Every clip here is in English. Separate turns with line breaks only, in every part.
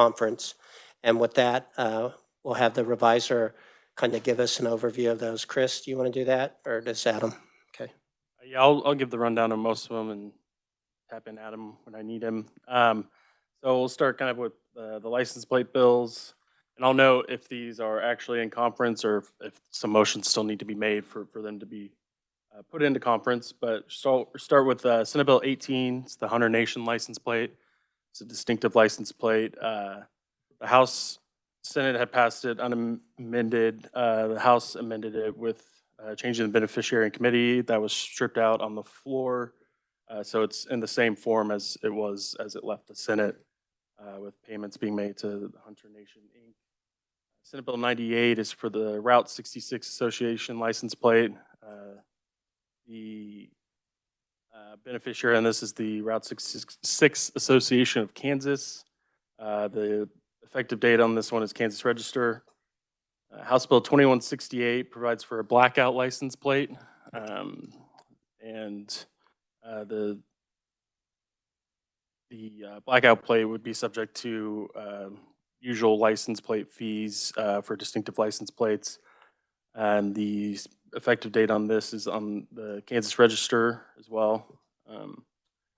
conference. And with that, we'll have the revisor kind of give us an overview of those. Chris, do you want to do that, or does Adam? Okay.
Yeah, I'll give the rundown of most of them and tap in Adam when I need him. So we'll start kind of with the license plate bills. And I'll note if these are actually in conference or if some motions still need to be made for them to be put into conference. But start with Senate Bill 18. It's the Hunter Nation license plate. It's a distinctive license plate. The House Senate had passed it unamended. The House amended it with changing the beneficiary in committee. That was stripped out on the floor. So it's in the same form as it was as it left the Senate, with payments being made to Hunter Nation Inc. Senate Bill 98 is for the Route 66 Association license plate. The beneficiary on this is the Route 66 Association of Kansas. The effective date on this one is Kansas Register. House Bill 2168 provides for a blackout license plate. And the blackout plate would be subject to usual license plate fees for distinctive license plates. And the effective date on this is on the Kansas Register as well.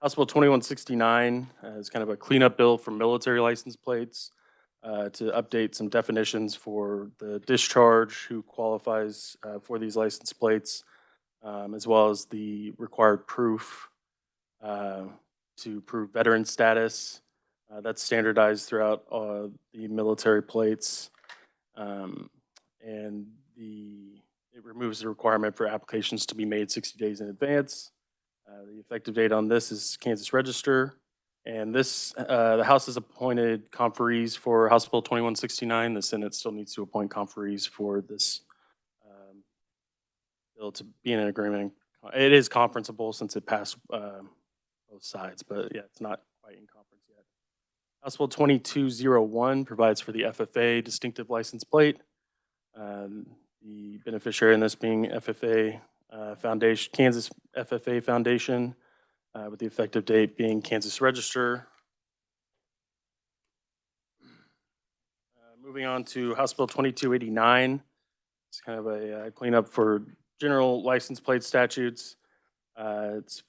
House Bill 2169 is kind of a cleanup bill for military license plates to update some definitions for the discharge who qualifies for these license plates, as well as the required proof to prove veteran status. That's standardized throughout the military plates. And it removes the requirement for applications to be made 60 days in advance. The effective date on this is Kansas Register. And this, the House has appointed conferees for House Bill 2169. The Senate still needs to appoint conferees for this bill to be in an agreement. It is conferenceable since it passed both sides, but yeah, it's not quite in conference yet. House Bill 2201 provides for the FFA distinctive license plate. The beneficiary in this being FFA Foundation, Kansas FFA Foundation, with the effective date being Kansas Register. Moving on to House Bill 2289. It's kind of a cleanup for general license plate statutes. It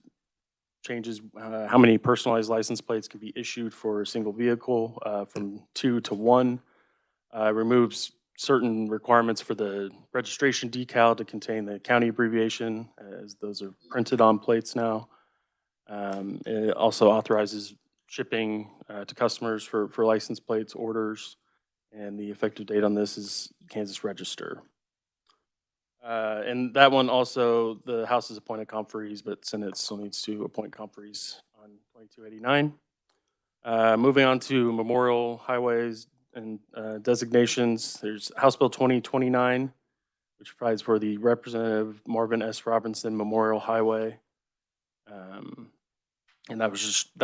changes how many personalized license plates can be issued for a single vehicle from 2 to 1. Removes certain requirements for the registration decal to contain the county abbreviation, as those are printed on plates now. It also authorizes shipping to customers for license plates orders, and the effective date on this is Kansas Register. And that one also, the House has appointed conferees, but Senate still needs to appoint conferees on 2289. Moving on to memorial highways and designations, there's House Bill 2029, which provides for the Representative Marvin S. Robinson Memorial Highway. And that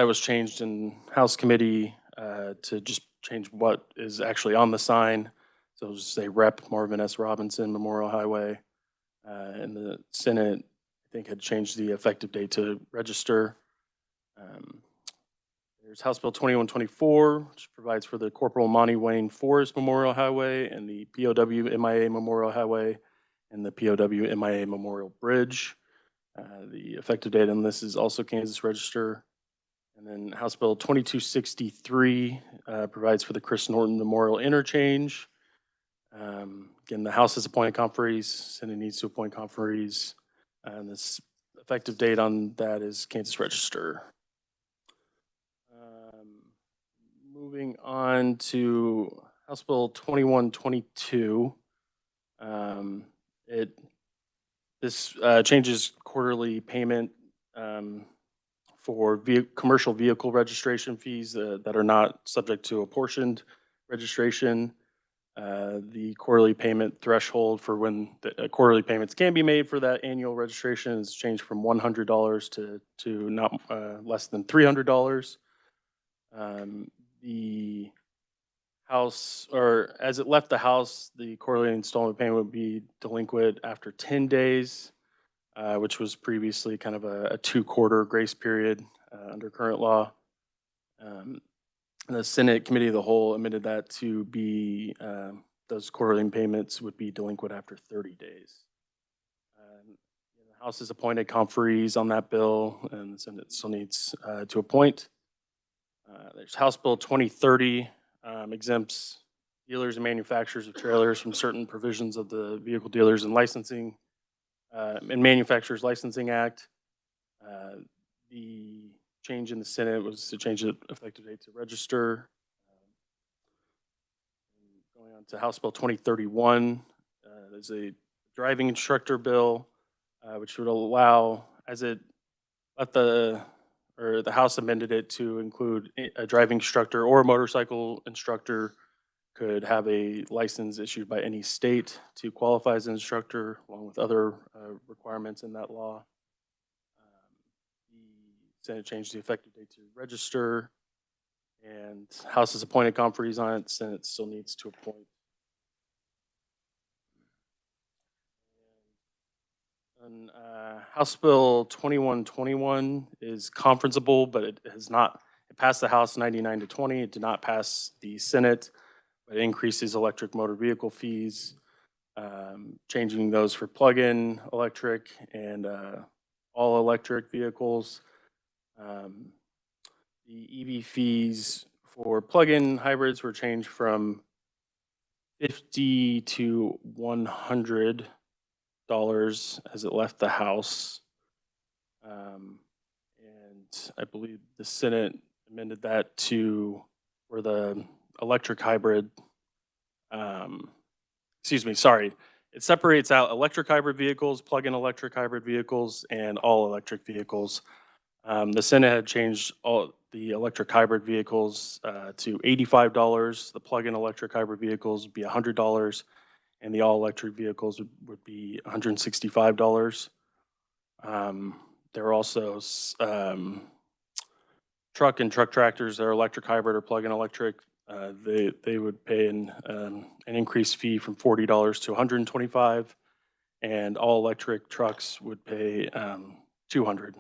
was changed in House Committee to just change what is actually on the sign. So it'll just say Rep. Marvin S. Robinson Memorial Highway. And the Senate, I think, had changed the effective date to register. There's House Bill 2124, which provides for the Corporal Monty Wayne Forrest Memorial Highway and the POW MIA Memorial Highway and the POW MIA Memorial Bridge. The effective date on this is also Kansas Register. And then House Bill 2263 provides for the Chris Norton Memorial Interchange. Again, the House has appointed conferees, Senate needs to appoint conferees, and this effective date on that is Kansas Register. Moving on to House Bill 2122. This changes quarterly payment for commercial vehicle registration fees that are not subject to apportioned registration. The quarterly payment threshold for when the quarterly payments can be made for that annual registration is changed from $100 to not less than $300. The House, or as it left the House, the quarterly installment payment would be delinquent after 10 days, which was previously kind of a 2-quarter grace period under current law. And the Senate Committee of the Whole amended that to be, those quarterly payments would be delinquent after 30 days. The House has appointed conferees on that bill, and the Senate still needs to appoint. There's House Bill 2030, exempts dealers and manufacturers of trailers from certain provisions of the Vehicle Dealers and Licensing and Manufacturers Licensing Act. The change in the Senate was to change the effective date to register. Going on to House Bill 2031, there's a driving instructor bill, which would allow, as it let the House amended it to include a driving instructor or a motorcycle instructor could have a license issued by any state to qualify as an instructor, along with other requirements in that law. The Senate changed the effective date to register, and House has appointed conferees on it. Senate still needs to appoint. And House Bill 2121 is conferenceable, but it has not. It passed the House 99-20. It did not pass the Senate. But it increases electric motor vehicle fees, changing those for plug-in electric and all electric vehicles. The EV fees for plug-in hybrids were changed from $50 to $100 as it left the House. And I believe the Senate amended that to where the electric hybrid, it separates out electric hybrid vehicles, plug-in electric hybrid vehicles, and all electric vehicles. The Senate had changed all the electric hybrid vehicles to $85. The plug-in electric hybrid vehicles would be $100, and the all-electric vehicles would be $165. There are also truck and truck tractors that are electric hybrid or plug-in electric. They would pay an increased fee from $40 to $125, and all electric trucks would pay $200.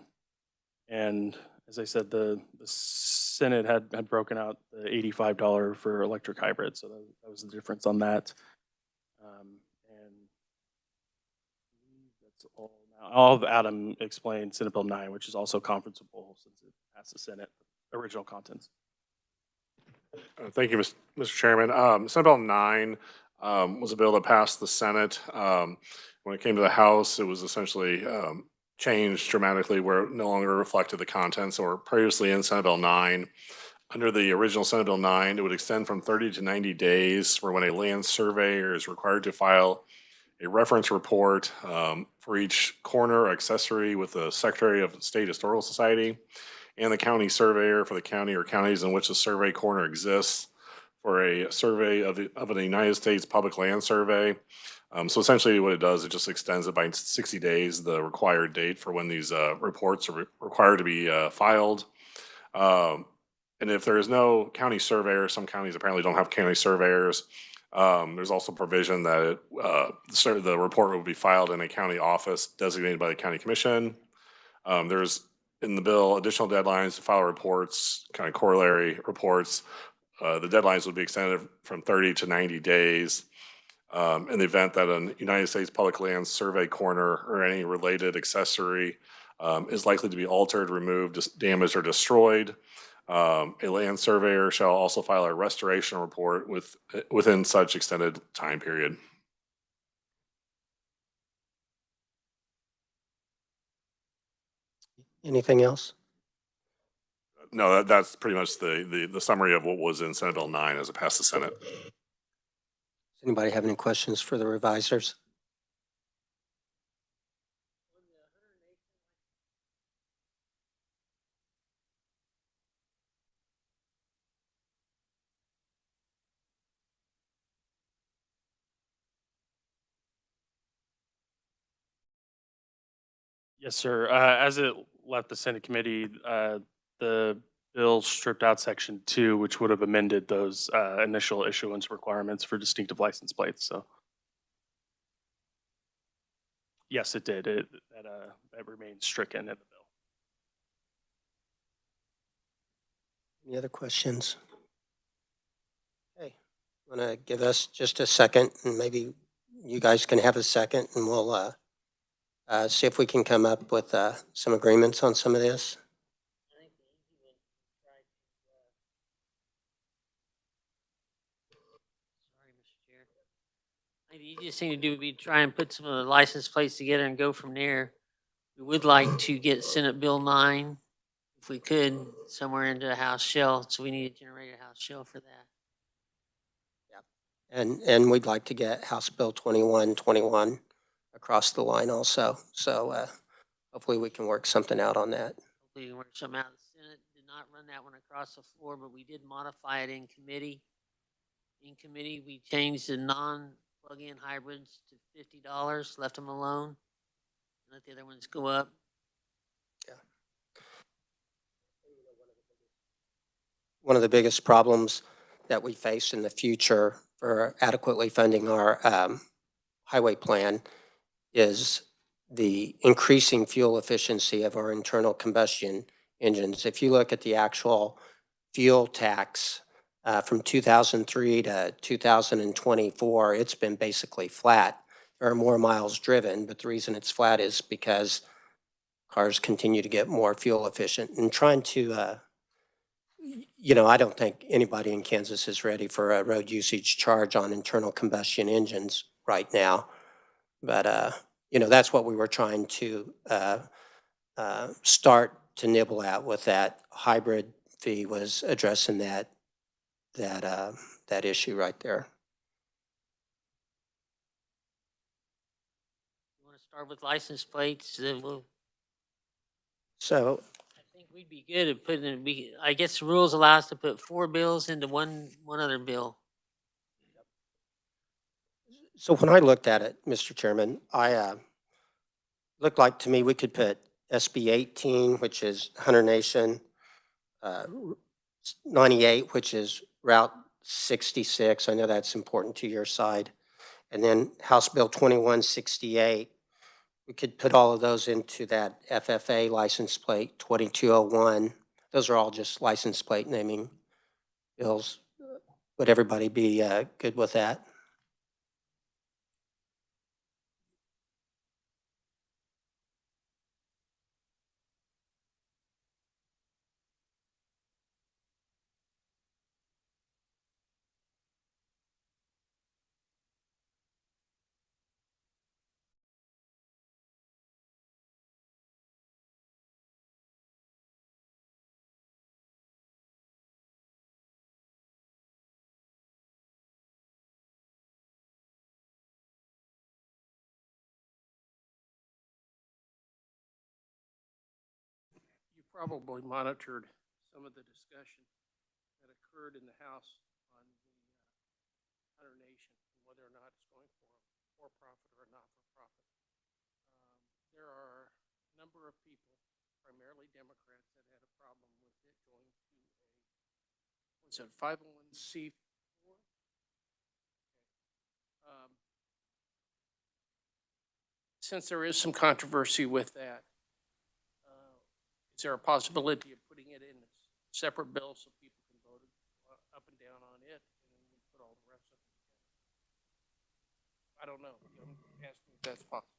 And as I said, the Senate had broken out the $85 for electric hybrid, so that was the difference on that. And that's all. Now, I'll have Adam explain Senate Bill 9, which is also conferenceable since it passed the Senate original contents.
Thank you, Mr. Chairman. Senate Bill 9 was a bill that passed the Senate. When it came to the House, it was essentially changed dramatically where it no longer reflected the contents that were previously in Senate Bill 9. Under the original Senate Bill 9, it would extend from 30 to 90 days for when a land surveyor is required to file a reference report for each corner or accessory with the Secretary of State Historical Society and the county surveyor for the county or counties in which the survey corner exists for a survey of a United States public land survey. So essentially what it does, it just extends it by 60 days, the required date for when these reports are required to be filed. And if there is no county surveyor, some counties apparently don't have county surveyors, there's also provision that the report will be filed in a county office designated by the county commission. There's in the bill additional deadlines to file reports, kind of corollary reports. The deadlines would be extended from 30 to 90 days. In the event that a United States public land survey corner or any related accessory is likely to be altered, removed, damaged, or destroyed, a land surveyor shall also file a restoration report within such extended time period.
Anything else?
No, that's pretty much the summary of what was in Senate Bill 9 as it passed the Senate.
Does anybody have any questions for the revisers?
Yes, sir. As it left the Senate committee, the bill stripped out section 2, which would have amended those initial issuance requirements for distinctive license plates. So yes, it did. That remains stricken in the bill.
Any other questions? Want to give us just a second, and maybe you guys can have a second, and we'll see if we can come up with some agreements on some of this.
Sorry, Mr. Chair. I think the easiest thing to do would be try and put some of the license plates together and go from there. We would like to get Senate Bill 9, if we could, somewhere into a House shell, so we need to generate a House shell for that.
And we'd like to get House Bill 2121 across the line also. So hopefully we can work something out on that.
Hopefully we can work something out. The Senate did not run that one across the floor, but we did modify it in committee. In committee, we changed the non-plug-in hybrids to $50, left them alone, and let the other ones go up.
One of the biggest problems that we face in the future for adequately funding our highway plan is the increasing fuel efficiency of our internal combustion engines. If you look at the actual fuel tax from 2003 to 2024, it's been basically flat. There are more miles driven, but the reason it's flat is because cars continue to get more fuel efficient. And trying to I don't think anybody in Kansas is ready for a road usage charge on internal combustion engines right now. But, that's what we were trying to start to nibble at with that hybrid fee, was addressing that issue right there.
You want to start with license plates, then we'll.
So,
I think we'd be good at putting it, I guess the rules allow us to put 4 bills into one other bill.
so when I looked at it, Mr. Chairman, I looked like to me we could put SB 18, which is Hunter Nation, 98, which is Route 66. I know that's important to your side. And then House Bill 2168. We could put all of those into that FFA license plate 2201. Those are all just license plate naming bills. Would everybody be good with that?
You probably monitored some of the discussion that occurred in the House on the Hunter Nation, and whether or not it's going for profit or not for profit. There are a number of people, primarily Democrats, that had a problem with it going to a, what's it, 501c4? Since there is some controversy with that, is there a possibility of putting it in a separate bill so people can vote up and down on it, and then we put all the rest of it together? I don't know. Ask me if that's possible.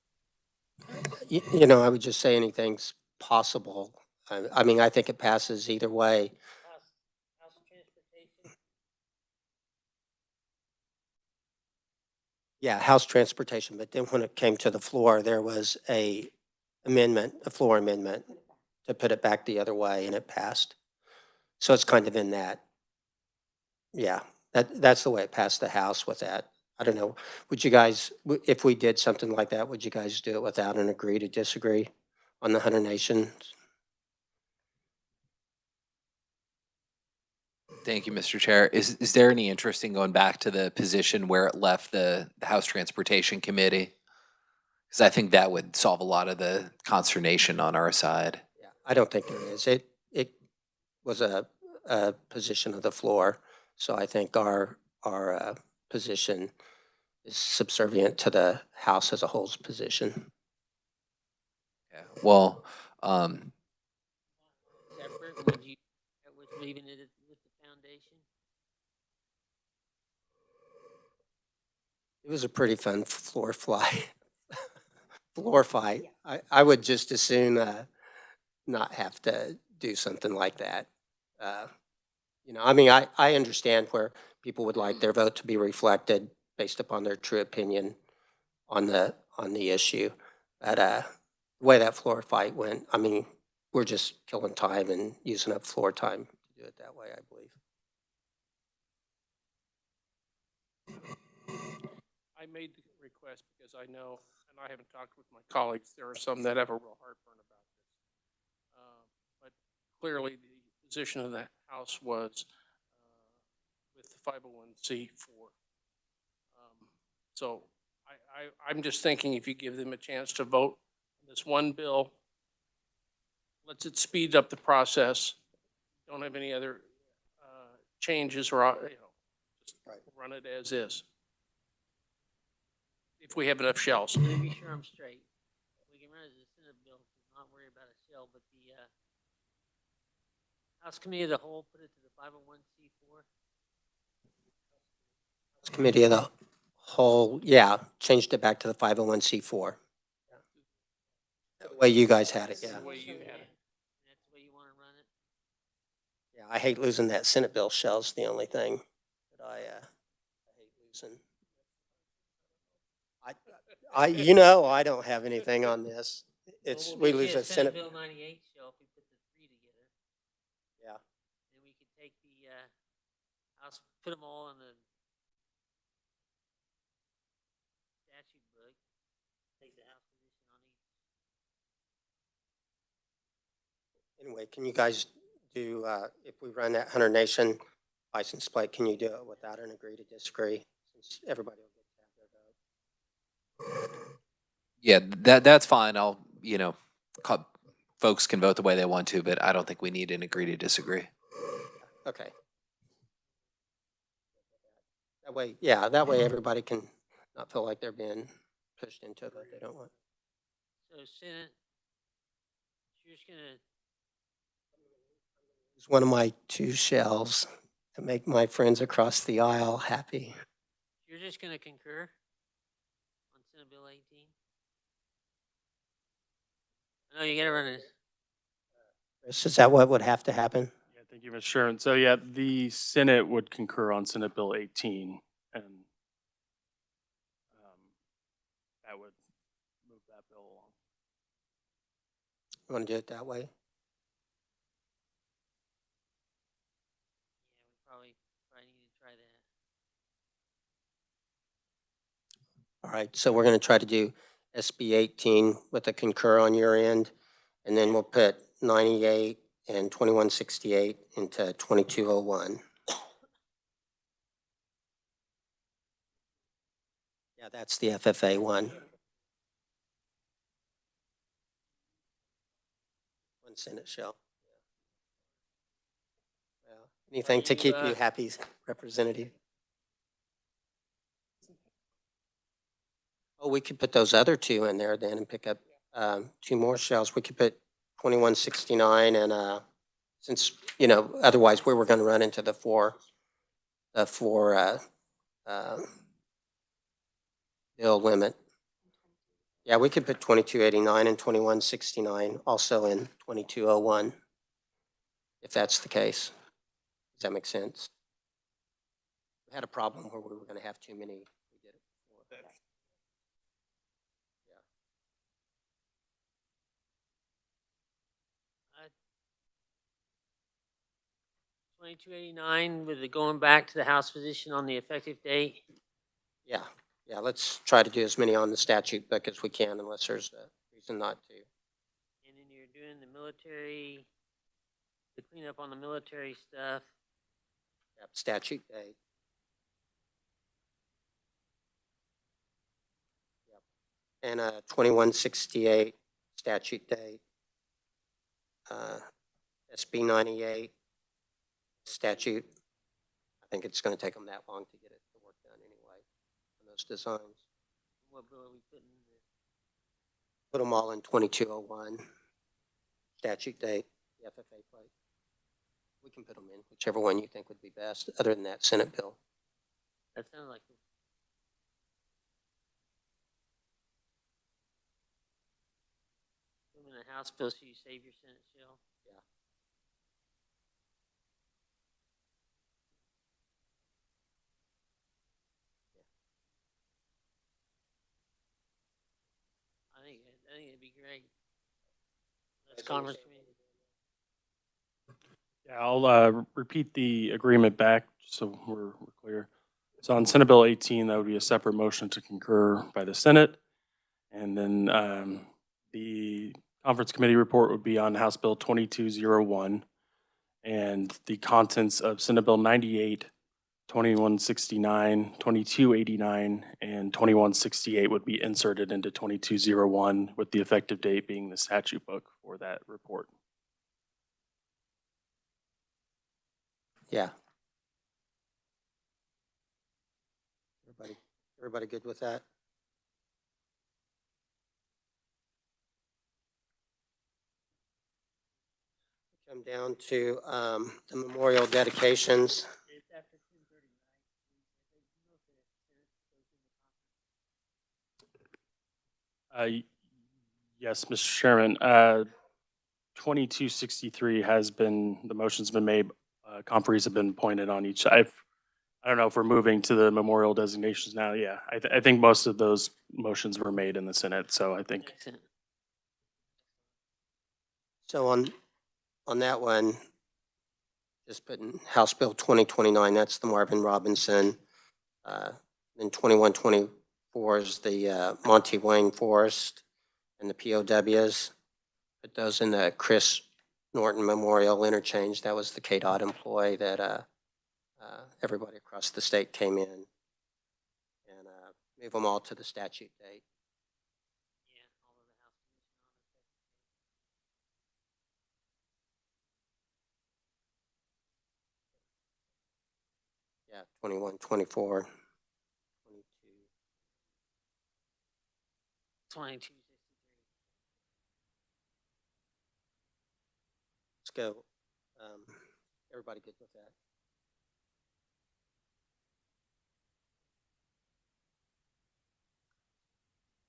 I would just say anything's possible. I mean, I think it passes either way.
House Transportation.
Yeah, House Transportation, but then when it came to the floor, there was a floor amendment to put it back the other way, and it passed. So it's kind of in that. Yeah, that's the way it passed the House with that. I don't know. Would you guys, if we did something like that, would you guys do it without an agree to disagree on the Hunter Nation?
Thank you, Mr. Chair. Is there any interest in going back to the position where it left the House Transportation Committee? Because I think that would solve a lot of the consternation on our side.
Yeah, I don't think there is. It was a position of the floor, so I think our position is subservient to the House as a whole's position.
Yeah. Well,
Separate, would you, with leaving it with the foundation?
It was a pretty fun floor fight. I would just as soon not have to do something like that. I mean, I understand where people would like their vote to be reflected based upon their true opinion on the issue. But the way that floor fight went, I mean, we're just killing time and using up floor time to do it that way, I believe.
I made the request because I know, and I haven't talked with my colleagues, there are some that have a real heartburn about this. But clearly, the position of the House was with the 501c4. So I'm just thinking if you give them a chance to vote on this one bill, lets it speed up the process. Don't have any other changes or, just run it as is. If we have enough shells.
Let me be sure I'm straight. We can run it as a Senate bill, not worry about a shell, but the House Committee of the Whole put it to the 501c4.
Committee of the Whole, yeah, changed it back to the 501c4. The way you guys had it, yeah.
The way you had it.
That's the way you want to run it?
Yeah, I hate losing that Senate bill. Shell's the only thing that I hate losing. I don't have anything on this. It's,
Well,
we
we'll
lose
get
a Senate.
Bill 98 shell if we put the three together.
Yeah.
Then we could take the House, put them all in the statute book, take the House position on each.
Anyway, can you guys do, if we run that 100 Nation license plate, can you do it without an agree to disagree? Since everybody will get to have their vote.
Yeah, that's fine. Folks can vote the way they want to, but I don't think we need an agree to disagree.
Okay. That way everybody can not feel like they're being pushed into a vote they don't want.
So Senate, you're just gonna,
It's one of my two shells to make my friends across the aisle happy.
you're just gonna concur on Senate Bill 18? I know you gotta run it.
Chris, is that what would have to happen?
Yeah, thank you, Mr. Chairman. So yeah, the Senate would concur on Senate Bill 18, and that would move that bill along.
You want to do it that way?
Yeah, we probably need to try that.
All right, so we're going to try to do SB 18 with a concur on your end, and then we'll put 98 and 2168 into 2201. Yeah, that's the FFA one. One Senate shell. Well, anything to keep you happy, Representative? Oh, we could put those other two in there then and pick up two more shells. We could put 2169 and since, otherwise we were going to run into the four bill limit. Yeah, we could put 2289 and 2169 also in 2201 if that's the case. Does that make sense? We had a problem where we were going to have too many. We did it before.
2289 with the going back to the House position on the effective date.
Yeah, let's try to do as many on the statute book as we can unless there's a reason not to.
And then you're doing the military, the cleanup on the military stuff.
Yep, statute date. Yep. And 2168 statute date. SB 98 statute. I think it's going to take them that long to get the work done anyway on those designs.
What bill are we putting in there?
Put them all in 2201 statute date, the FFA plate. We can put them in whichever one you think would be best, other than that Senate bill.
That sounds like the House bill, so you save your Senate shell.
Yeah.
I think it'd be great. Let's
Guys
conference
understand
meeting.
Yeah, I'll repeat the agreement back so we're clear. So on Senate Bill 18, that would be a separate motion to concur by the Senate. And then the conference committee report would be on House Bill 2201. And the contents of Senate Bill 98, 2169, 2289, and 2168 would be inserted into 2201 with the effective date being the statute book for that report.
Yeah. Everybody good with that? Come down to the memorial dedications.
It's after 10:30, right?
Yes, Mr. Chairman, 2263 has been, the motion's been made, conferees have been appointed on each. I don't know if we're moving to the memorial designations now. Yeah, I think most of those motions were made in the Senate, so I think.
Excellent.
So on that one, just putting House Bill 2029, that's the Marvin Robinson. Then 2124 is the Monty Wayne Forest and the POWs. Put those in the Chris Norton Memorial Interchange. That was the KDOT employee that everybody across the state came in, and move them all to the statute date.
Yeah, all of the House
Yeah, 21, 24, 22.
2263.
Let's go. Everybody good with that?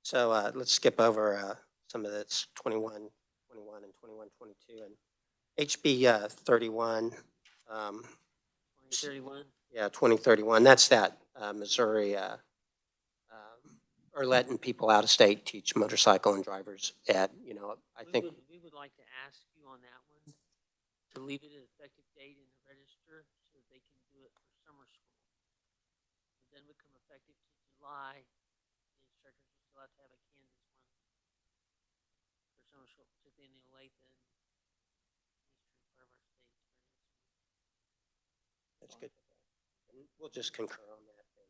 So let's skip over some of that's 21, 21, and 21, 22, and HB 31.
2031.
Yeah, 2031. That's that Missouri, or letting people out of state teach motorcycle and drivers ed. You know, I think.
We would like to ask you on that one to leave it at effective date in the register so that they can do it for summer school. But then become effective to July. The instructors will still have to have a Kansas one for summer school, particularly in the Olathe and eastern part of our state.
That's good. And we'll just concur on that then.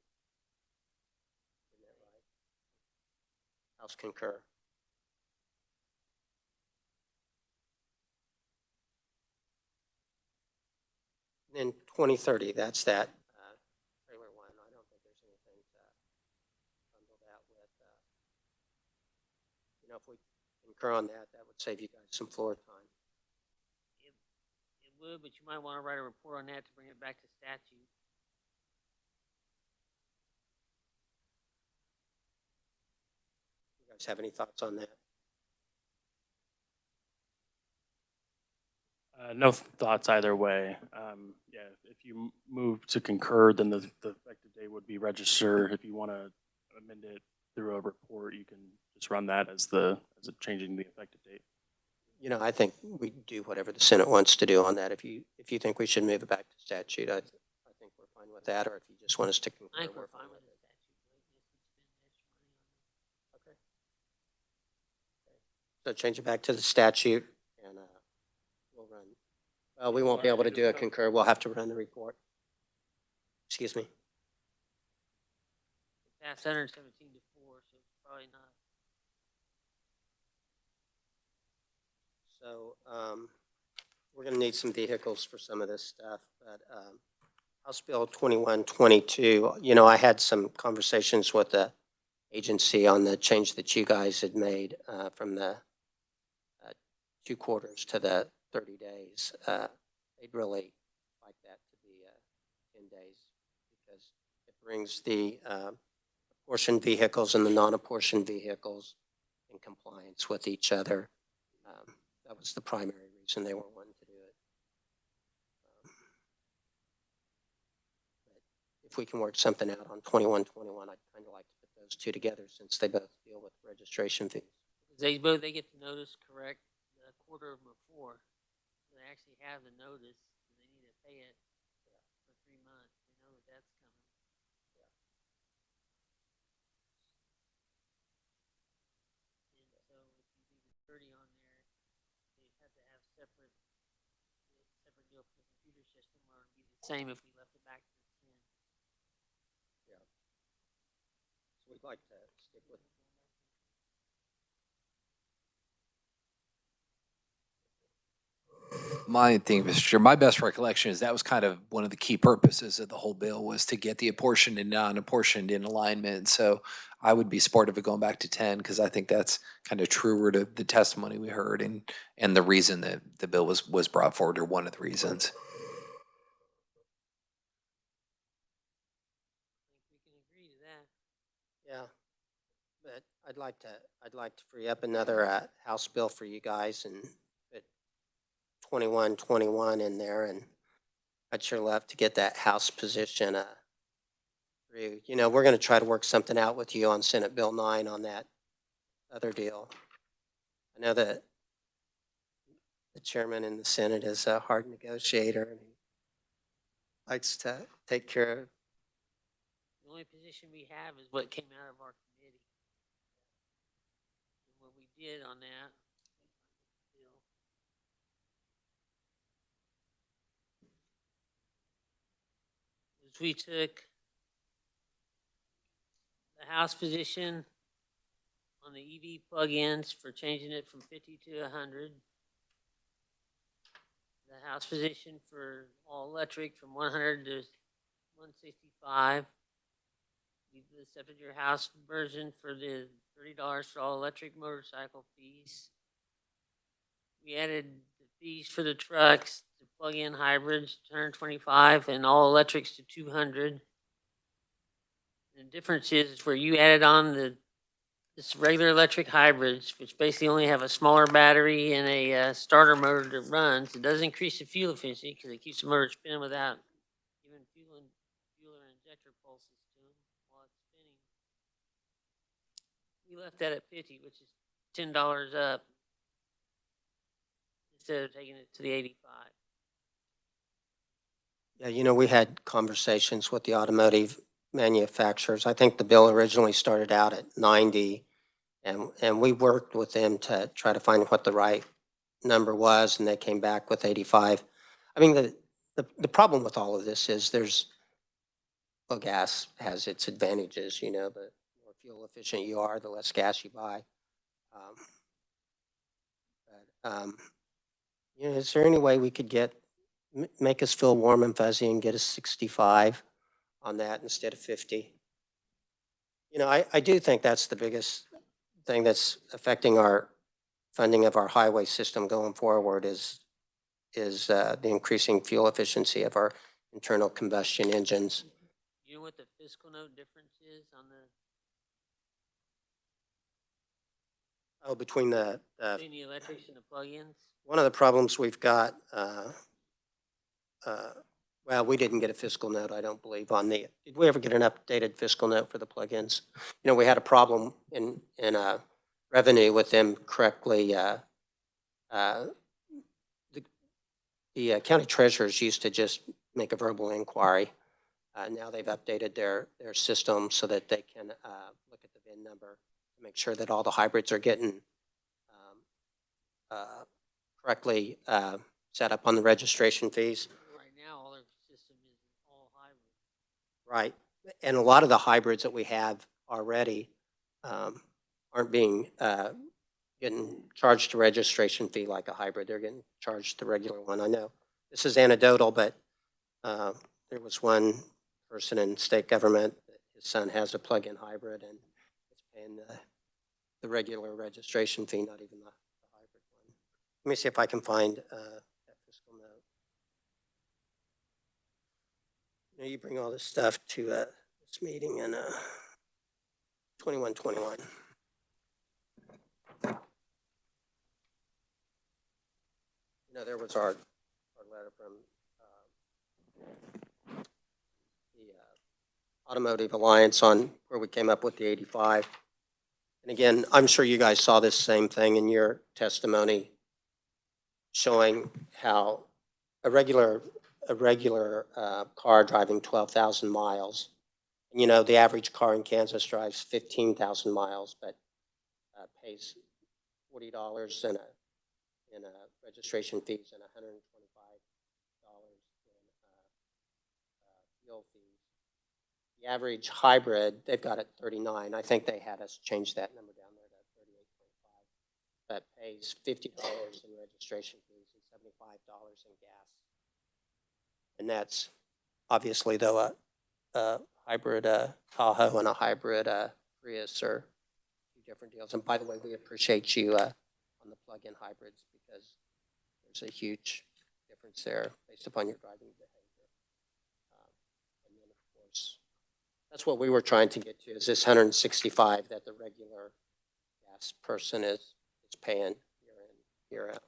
Isn't that right? House concur. And then 2030, that's that trailer one. I don't think there's anything to bundle that with. You know, if we concur on that, that would save you guys some floor time.
It would, but you might want to write a report on that to bring it back to statute.
You guys have any thoughts on that?
No thoughts either way. Yeah, if you move to concur, then the effective date would be register. If you want to amend it through a report, you can just run that as changing the effective date.
You know, I think we do whatever the Senate wants to do on that. If you think we should move it back to statute, I think we're fine with that. Or if you just want us to concur,
I think we're
we're
fine with
it.
the statute.
Okay. So change it back to the statute, and we'll run. Well, we won't be able to do a concur. We'll have to run the report. Excuse me.
Passed 117 to 4, so it's probably not.
So we're going to need some vehicles for some of this stuff. But House Bill 2122, you know, I had some conversations with the agency on the change that you guys had made from the 2 quarters to the 30 days. They'd really like that to be 10 days because it brings the apportioned vehicles and the non-apportioned vehicles in compliance with each other. That was the primary reason they were wanting to do it. But if we can work something out on 2121, I'd kind of like to put those two together since they both deal with registration fees.
They get the notice correct a quarter before. So they actually have the notice, and they need to pay it for 3 months. They know that that's coming. And so if you leave the 30 on there, they have to have separate deal for the computer system, or it'd be the same if we left it back to the 10.
Yeah. So we'd like to stick with.
My thing, Mr. Chair, my best recollection is that was kind of one of the key purposes of the whole bill was to get the apportioned and non-apportioned in alignment. So I would be supportive of going back to 10 because I think that's kind of truer to the testimony we heard and the reason that the bill was brought forward, or one of the reasons.
I think we can agree to that.
Yeah, but I'd like to free up another House bill for you guys and put 2121 in there, and I'd sure love to get that House position through. You know, we're going to try to work something out with you on Senate Bill 9 on that other deal. I know that the chairman in the Senate is a hard negotiator, and he likes to take care of.
The only position we have is what came out of our committee. And what we did on that is we took the House position on the EV plug-ins for changing it from 50 to 100. The House position for all electric from 100 to 165. You accepted your House version for the $30 for all electric motorcycle fees. We added the fees for the trucks, the plug-in hybrids, 125, and all electrics to 200. The difference is where you added on this regular electric hybrids, which basically only have a smaller battery and a starter motor that runs. It does increase the fuel efficiency because it keeps the motor spinning without giving fuel or injector pulses to them while it's spinning. We left that at 50, which is $10 up, instead of taking it to the 85.
Yeah, you know, we had conversations with the automotive manufacturers. I think the bill originally started out at 90, and we worked with them to try to find what the right number was, and they came back with 85. I mean, the problem with all of this is well, gas has its advantages, you know, the more fuel efficient you are, the less gas you buy. You know, is there any way we could make us feel warm and fuzzy and get us 65 on that instead of 50? You know, I do think that's the biggest thing that's affecting our funding of our highway system going forward is the increasing fuel efficiency of our internal combustion engines.
You know what the fiscal note difference is on
Oh, between the
between the electrics and the plug-ins?
one of the problems we've got, well, we didn't get a fiscal note, I don't believe, did we ever get an updated fiscal note for the plugins? You know, we had a problem in revenue with them correctly. The county treasurers used to just make a verbal inquiry. Now they've updated their system so that they can look at the VIN number to make sure that all the hybrids are getting correctly set up on the registration fees.
Right now, all their system is all hybrid.
Right. And a lot of the hybrids that we have already aren't getting charged a registration fee like a hybrid. They're getting charged the regular one. I know this is anecdotal, but there was one person in state government, his son has a plug-in hybrid and it's paying the regular registration fee, not even the hybrid one. Let me see if I can find that fiscal note. You know, you bring all this stuff to this meeting in 2121. You know, there was our letter from the Automotive Alliance on where we came up with the 85. And again, I'm sure you guys saw this same thing in your testimony, showing how a regular car driving 12,000 miles, and you know, the average car in Kansas drives 15,000 miles, but pays $40 in registration fees and $125 in fuel fees. The average hybrid, they've got it 39. I think they had us change that number down there to 38.5. That pays $50 in registration fees and $75 in gas. And that's obviously, though, a hybrid Tahoe and a hybrid Prius are two different deals. And by the way, we appreciate you on the plug-in hybrids because there's a huge difference there based upon your driving behavior. And then, of course, that's what we were trying to get to, is this 165 that the regular gas person is paying year in, year out.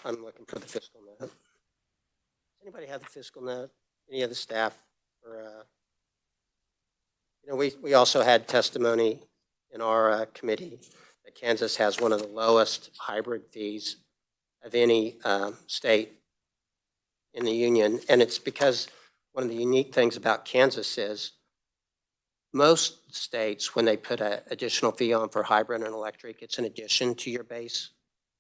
I'm looking for the fiscal note. Does anybody have the fiscal note? Any of the staff? Or, you know, we also had testimony in our committee that Kansas has one of the lowest hybrid fees of any state in the union. And it's because one of the unique things about Kansas is most states, when they put an additional fee on for hybrid and electric, it's an addition to your base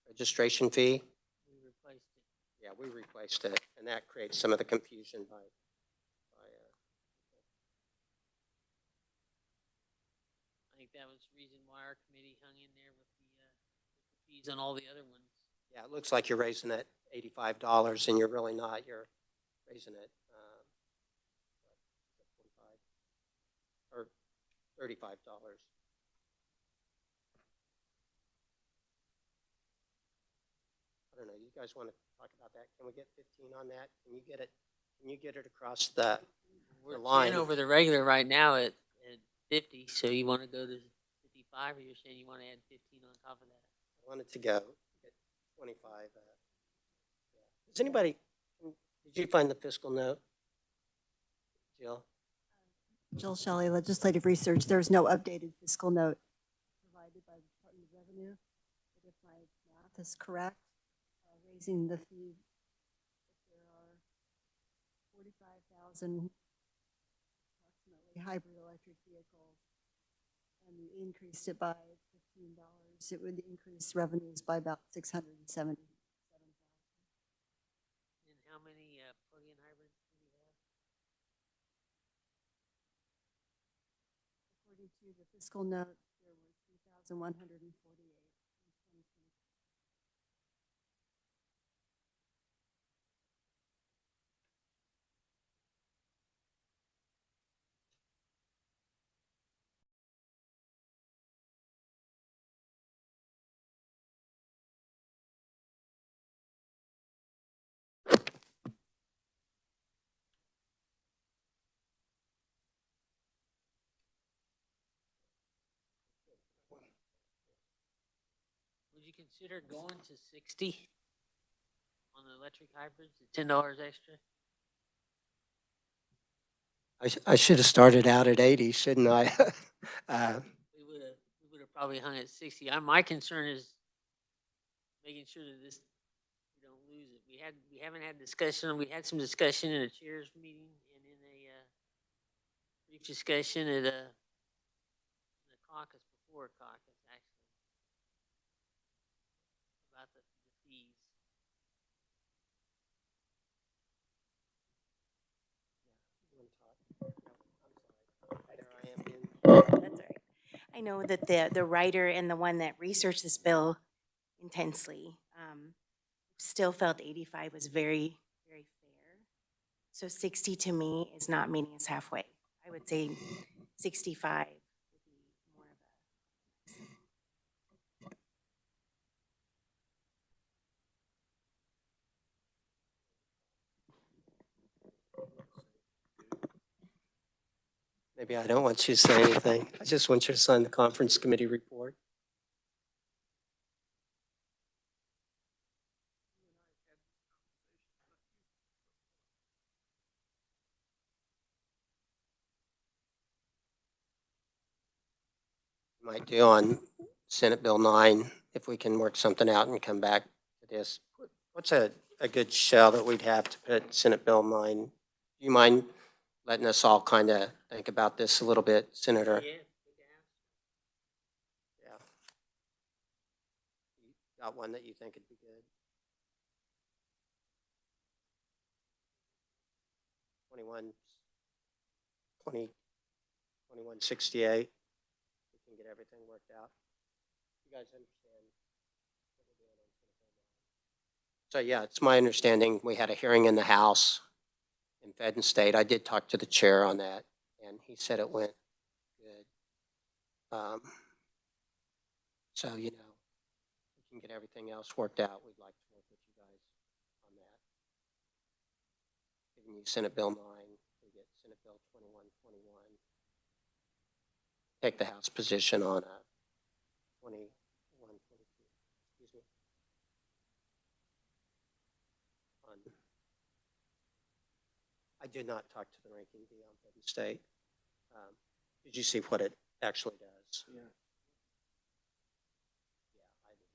registration fee.
We replaced it.
Yeah, we replaced it, and that creates some of the confusion by
I think that was the reason why our committee hung in there with the fees on all the other ones.
yeah, it looks like you're raising it $85, and you're really not. You're raising it 45 or $35. I don't know. You guys want to talk about that? Can we get 15 on that? Can you get it? Can you get it across the
We're
line?
10 over the regular right now at 50, so you want to go to 55, or you're saying you want to add 15 on top of that?
I wanted to go at 25. Yeah. Does anybody? Did you find the fiscal note, Jill?
Jill Shelley, Legislative Research. There's no updated fiscal note provided by the Department of Revenue. But if my math is correct, raising the fee, if there are 45,000 approximately hybrid electric vehicles, and you increased it by $15, it would increase revenues by about $677,000.
And how many plug-in hybrids do we have?
According to the fiscal note, there were 3,148 in 2020.
Would you consider going to 60 on the electric hybrids at $10 extra?
I should have started out at 80, shouldn't I?
We would have probably hung at 60. My concern is making sure that we don't lose it. We haven't had discussion. We had some discussion in a chairs meeting and in a brief discussion at the caucus, before caucus actually, about the fees.
That's all right. I know that the writer and the one that researched this bill intensely still felt 85 was very, very fair. So 60 to me is not meeting us halfway. I would say 65 would be more of
Maybe I don't want you to say anything. I just want you to sign the conference committee report. might do on Senate Bill 9, if we can work something out and come back to this. What's a good shell that we'd have to put Senate Bill 9? Do you mind letting us all kind of think about this a little bit, Senator?
Yeah.
Yeah. You got one that you think would be good? 2168. We can get everything worked out. You guys understand what we're doing on Senate Bill 9? So yeah, it's my understanding we had a hearing in the House in Fed and State. I did talk to the chair on that, and he said it went good. So, you know, we can get everything else worked out. We'd like to work with you guys on that. Giving you Senate Bill 9, we get Senate Bill 2121. Take the House position on 2122. Excuse me. I did not talk to the ranking D on Fed and State. Did you see what it actually does? Yeah. Yeah, I didn't.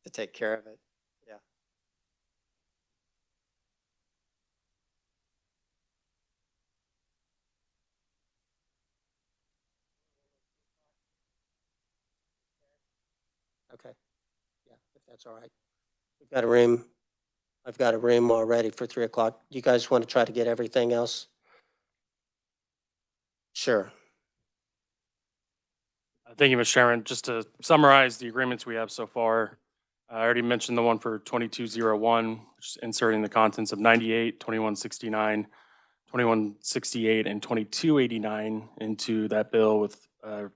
To take care of it. Yeah. Okay. Yeah, if that's all right. We've got a room. I've got a room already for 3 o'clock. You guys want to try to get everything else? Sure.
Thank you, Mr. Chairman. Just to summarize the agreements we have so far, I already mentioned the one for 2201, which is inserting the contents of 98, 2169, 2168, and 2289 into that bill, with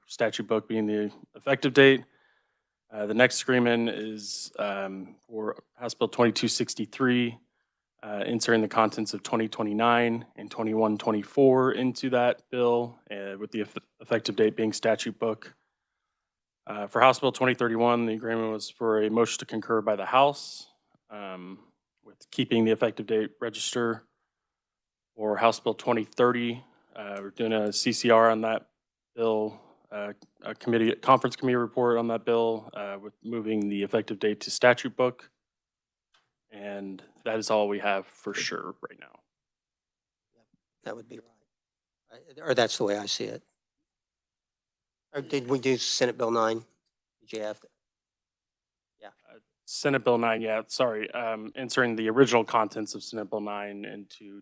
statute book being the effective date. The next agreement is for House Bill 2263, inserting the contents of 2029 and 2124 into that bill, with the effective date being statute book. For House Bill 2031, the agreement was for a motion to concur by the House, with keeping the effective date register. For House Bill 2030, we're doing a CCR on that bill, a conference committee report on that bill, with moving the effective date to statute book. And that is all we have for sure right now.
That would be right. Or that's the way I see it. Or did we do Senate Bill 9? Did you have?
Senate Bill 9, yeah, sorry, inserting the original contents of Senate Bill 9 into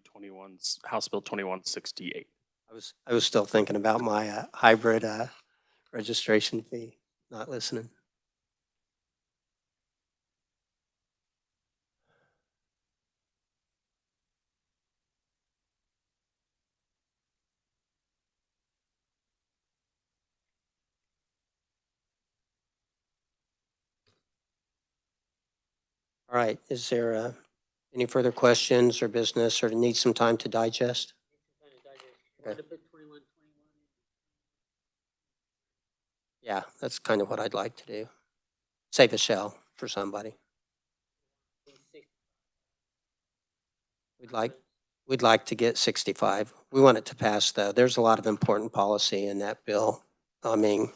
House Bill 2168.
I was still thinking about my hybrid registration fee, not listening. All right, is there any further questions or business, or need some time to digest? Okay. Yeah, that's kind of what I'd like to do. Save a shell for somebody. We'd like to get 65. We want it to pass, though. There's a lot of important policy in that bill. I mean,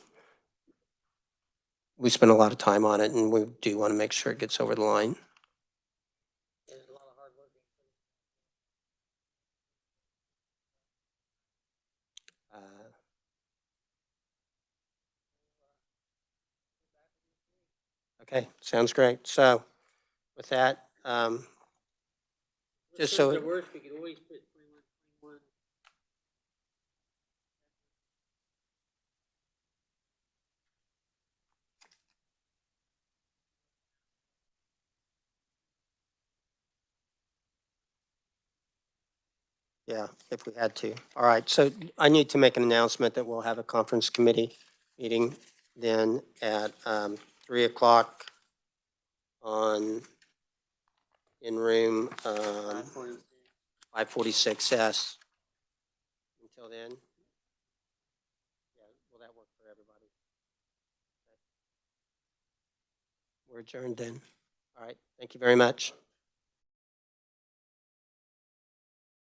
we spend a lot of time on it, and we do want to make sure it gets over the line. Okay, sounds great. So with that, just so.
The worst, we could always put 2121.
Yeah, if we had to. All right, so I need to make an announcement that we'll have a conference committee meeting then at 3 o'clock in room 546S. Until then, yeah, will that work for everybody? We're adjourned then. All right, thank you very much.